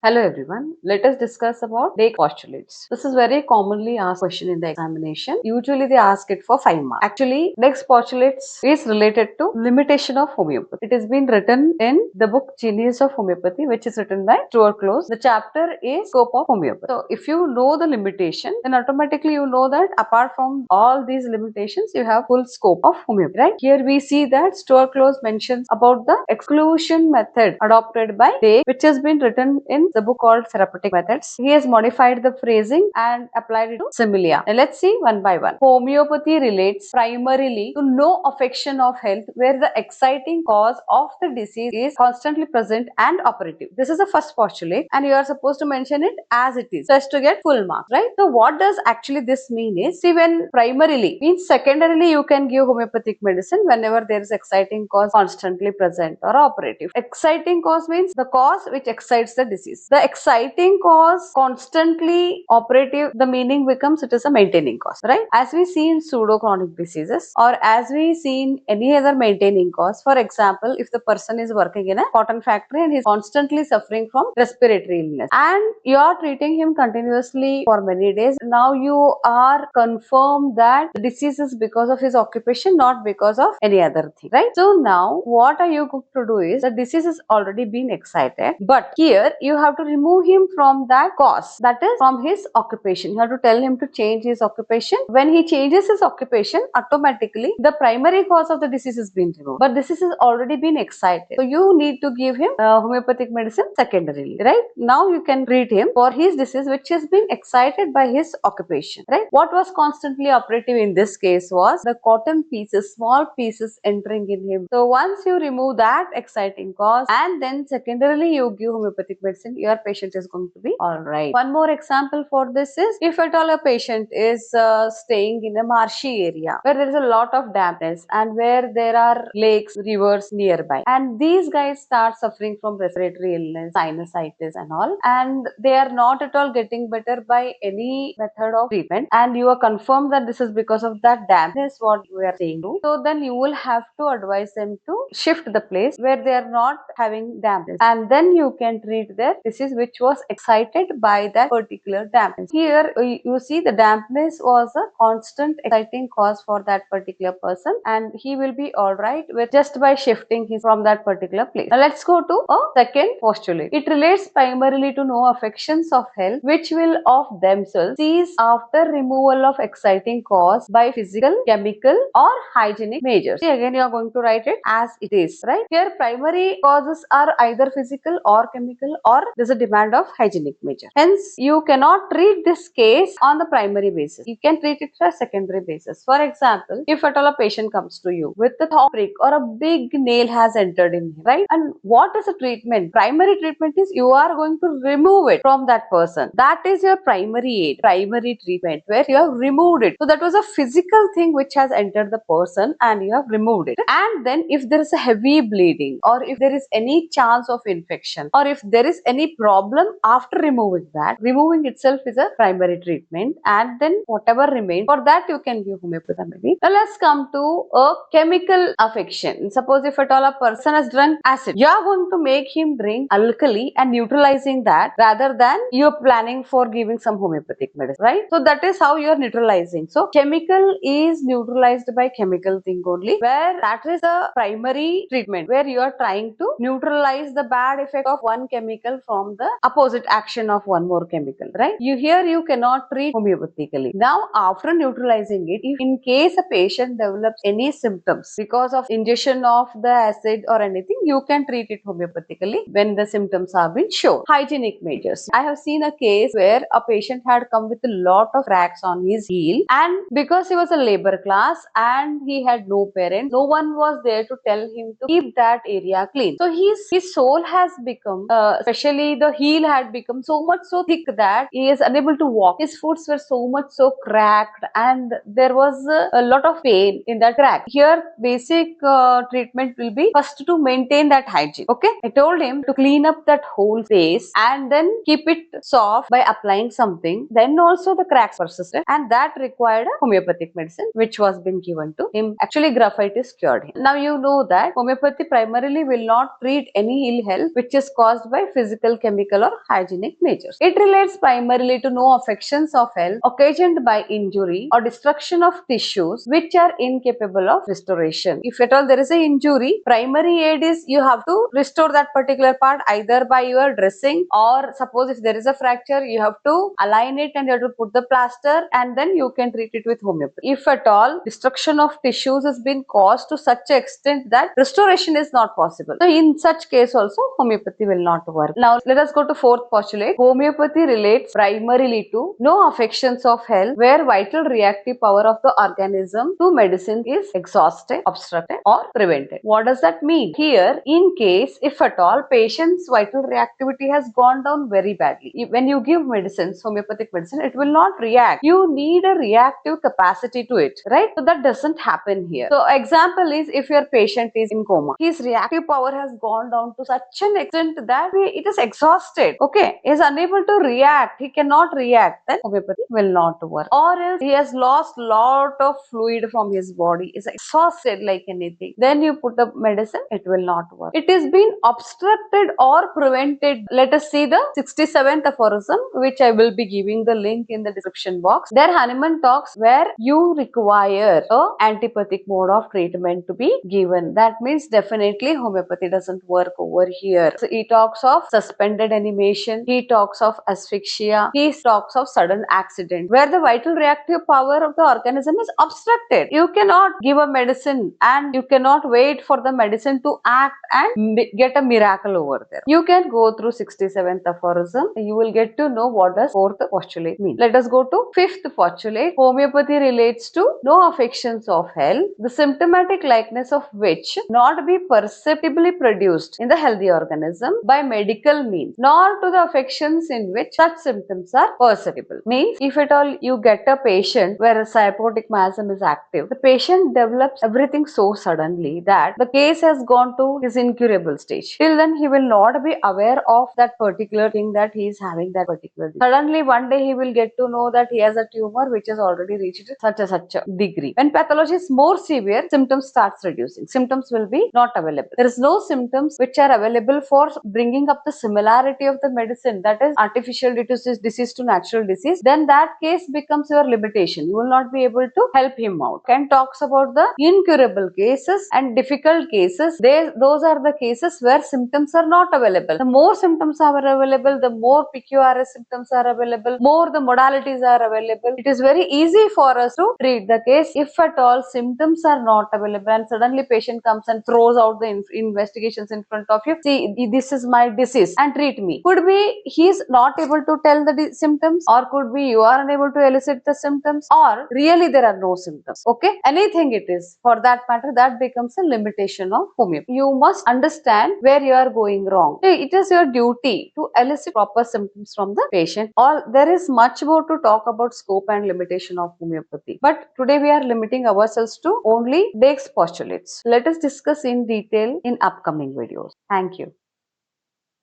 Hello everyone. Let us discuss about Dakes postulates. This is very commonly asked question in the examination. Usually they ask it for 5 marks. Actually, Dakes postulates is related to limitation of homeopathy. It has been written in the book Genius of Homeopathy, which is written by Stuart Close. The chapter is Scope of Homeopathy. So if you know the limitation, then automatically you know that apart from all these limitations, you have full scope of homeopathy. Right? Here we see that Stuart Close mentions about the exclusion method adopted by Dakes, which has been written in the book called Therapeutic Methods. He has modified the phrasing and applied it to similia. Now let's see one by one. Homeopathy relates primarily to no affection of health where the exciting cause of the disease is constantly present and operative. This is the first postulate and you are supposed to mention it as it is just to get full marks, right? So what does actually this mean is, see, when primarily means secondarily you can give homeopathic medicine whenever there is exciting cause constantly present or operative. Exciting cause means the cause which excites the disease. The exciting cause constantly operative, the meaning becomes it is a maintaining cause, right? As we see in pseudo-chronic diseases or as we see in any other maintaining cause. For example, if the person is working in a cotton factory and he's constantly suffering from respiratory illness and you are treating him continuously for many days, now you are confirmed that the disease is because of his occupation, not because of any other thing, right? So now what are you going to do is, the disease has already been excited, but here you have to remove him from that cause, that is from his occupation. You have to tell him to change his occupation. When he changes his occupation, automatically the primary cause of the disease has been removed, but this has already been excited, so you need to give him homeopathic medicine secondarily, right? Now you can treat him for his disease which has been excited by his occupation, right? What was constantly operative in this case was the cotton pieces, small pieces entering in him. So once you remove that exciting cause and then secondarily you give homeopathic medicine, your patient is going to be all right. One more example for this is, if at all a patient is staying in a marshy area where there is a lot of dampness and where there are lakes, rivers nearby, and these guys start suffering from respiratory illness, sinusitis and all, and they are not at all getting better by any method of treatment, and you are confirmed that this is because of that dampness what we are saying to, so then you will have to advise them to shift the place where they are not having dampness, and then you can treat their disease which was excited by that particular dampness. Here you see the dampness was a constant exciting cause for that particular person, and he will be all right with just by shifting his from that particular place. Now let's go to a second postulate. It relates primarily to no affections of health which will of themselves cease after removal of exciting cause by physical, chemical or hygienic measures. See, again you are going to write it as it is, right? Here primary causes are either physical or chemical, or there's a demand of hygienic measure. Hence you cannot treat this case on the primary basis. You can treat it for a secondary basis. For example, if at all a patient comes to you with a thorn prick or a big nail has entered in him, right? And what is the treatment? Primary treatment is you are going to remove it from that person. That is your primary aid, primary treatment, where you have removed it. So that was a physical thing which has entered the person and you have removed it. And then if there is a heavy bleeding, or if there is any chance of infection, or if there is any problem after removing that, removing itself is a primary treatment, and then whatever remains, for that you can give homeopathy remedy. Now let's come to a chemical affection. Suppose if at all a person has drunk acid, you are going to make him drink alkali and neutralizing that, rather than you are planning for giving some homeopathic medicine, right? So that is how you are neutralizing. So chemical is neutralized by chemical thing only, where that is the primary treatment, where you are trying to neutralize the bad effect of one chemical from the opposite action of one more chemical, right? You cannot treat homeopathically. Now after neutralizing it, if in case a patient develops any symptoms because of ingestion of the acid or anything, you can treat it homeopathically when the symptoms have been shown. Hygienic measures. I have seen a case where a patient had come with a lot of cracks on his heel, and because he was a labor class and he had no parents, no one was there to tell him to keep that area clean. So his sole has become, especially the heel had become so much so thick that he is unable to walk. His foot were so much so cracked and there was a lot of pain in that crack. Here basic treatment will be first to maintain that hygiene. Okay, I told him to clean up that whole face and then keep it soft by applying something. Then also the cracks persisted and that required a homeopathic medicine which was been given to him. Actually graphitis cured him. Now you know that homeopathy primarily will not treat any ill health which is caused by physical, physical, chemical, or hygienic natures. It relates primarily to no affections of health occasioned by injury or destruction of tissues which are incapable of restoration. If at all there is a injury, primary aid is you have to restore that particular part either by your dressing, or suppose if there is a fracture, you have to align it and you have to put the plaster, and then you can treat it with homeopathy. If at all destruction of tissues has been caused to such an extent that restoration is not possible, so in such case also homeopathy will not work. Now let us go to fourth postulate. Homeopathy relates primarily to no affections of health where vital reactive power of the organism to medicine is exhausted, obstructed, or prevented. What does that mean? Here, in case if at all patient's vital reactivity has gone down very badly, when you give medicines, homeopathic medicine, it will not react. You need a reactive capacity to it, right? So that doesn't happen here. So example is if your patient is in coma, his reactive power has gone down to such an extent that it is exhausted. Okay, he is unable to react. He cannot react. Then homeopathy will not work. Or else he has lost lot of fluid from his body, is exhausted like anything. Then you put the medicine, it will not work. It is been obstructed or prevented. Let us see the 67th aphorism, which I will be giving the link in the description box. There Hanuman talks where you require a antipathic mode of treatment to be given. That means definitely homeopathy doesn't work over here. So he talks of suspended animation, he talks of asphyxia, he talks of sudden accident where the vital reactive power of the organism is obstructed. You cannot give a medicine and you cannot wait for the medicine to act and get a miracle over there. You can go through 67th aphorism. You will get to know what does fourth postulate mean. Let us go to fifth postulate. Homeopathy relates to no affections of health, the symptomatic likeness of which not be perceptibly produced in the healthy organism by medical means, nor to the affections in which such symptoms are perceptible. Means if at all you get a patient where a cyanotic miasm is active, the patient develops everything so suddenly that the case has gone to his incurable stage. Till then he will not be aware of that particular thing that he is having that particular disease. Suddenly one day he will get to know that he has a tumor which has already reached such a degree. When pathology is more severe, symptoms starts reducing. Symptoms will be not available. There is no symptoms which are available for bringing up the similarity of the medicine, that is artificial disease to natural disease. Then that case becomes your limitation. You will not be able to help him out. Ken talks about the incurable cases and difficult cases. Those are the cases where symptoms are not available. The more symptoms are available, the more PQRS symptoms are available, more the modalities are available. It is very easy for us to treat the case. If at all symptoms are not available and suddenly patient comes and throws out the investigations in front of you, see, this is my disease and treat me. Could be he is not able to tell the symptoms, or could be you are unable to elicit the symptoms, or really there are no symptoms. Okay, anything it is, for that matter, that becomes a limitation of homeopathy. You must understand where you are going wrong. It is your duty to elicit proper symptoms from the patient. Or there is much more to talk about scope and limitation of homeopathy, but today we are limiting ourselves to only Dakes postulates. Let us discuss in detail in upcoming videos. Thank you.